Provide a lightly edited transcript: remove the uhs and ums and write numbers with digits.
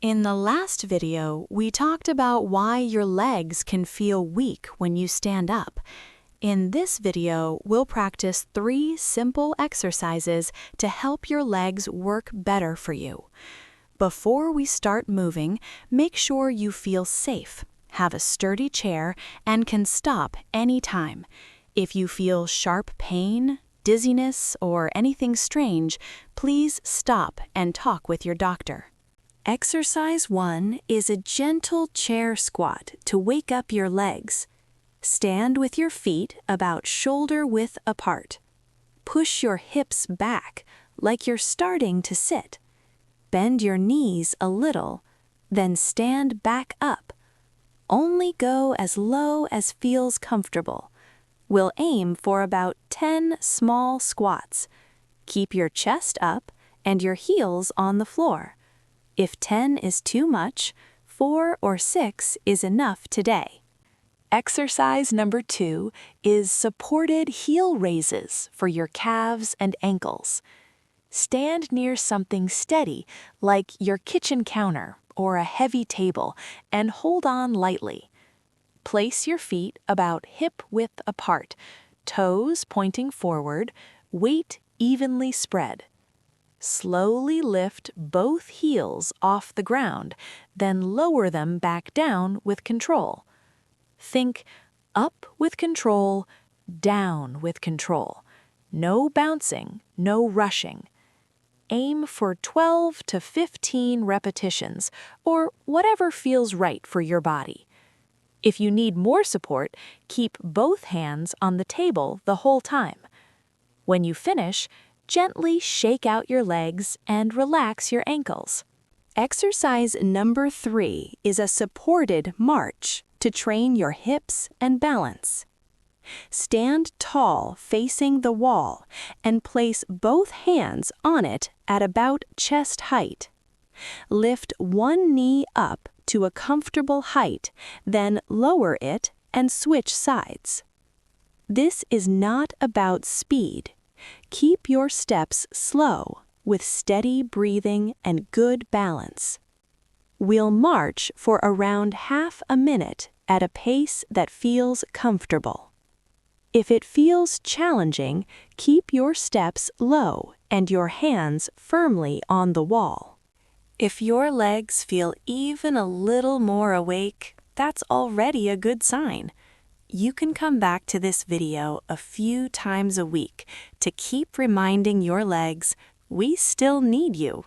In the last video, we talked about why your legs can feel weak when you stand up. In this video, we'll practice 3 simple exercises to help your legs work better for you. Before we start moving, make sure you feel safe, have a sturdy chair, and can stop anytime. If you feel sharp pain, dizziness, or anything strange, please stop and talk with your doctor. Exercise 1 is a gentle chair squat to wake up your legs. Stand with your feet about shoulder width apart. Push your hips back like you're starting to sit. Bend your knees a little, then stand back up. Only go as low as feels comfortable. We'll aim for about 10 small squats. Keep your chest up and your heels on the floor. If 10 is too much, 4 or 6 is enough today. Exercise number 2 is supported heel raises for your calves and ankles. Stand near something steady, like your kitchen counter or a heavy table, and hold on lightly. Place your feet about hip width apart, toes pointing forward, weight evenly spread. Slowly lift both heels off the ground, then lower them back down with control. Think up with control, down with control. No bouncing, no rushing. Aim for 12 to 15 repetitions, or whatever feels right for your body. If you need more support, keep both hands on the table the whole time. When you finish, gently shake out your legs and relax your ankles. Exercise number 3 is a supported march to train your hips and balance. Stand tall facing the wall and place both hands on it at about chest height. Lift one knee up to a comfortable height, then lower it and switch sides. This is not about speed. Keep your steps slow, with steady breathing and good balance. We'll march for around half a minute at a pace that feels comfortable. If it feels challenging, keep your steps low and your hands firmly on the wall. If your legs feel even a little more awake, that's already a good sign. You can come back to this video a few times a week to keep reminding your legs, we still need you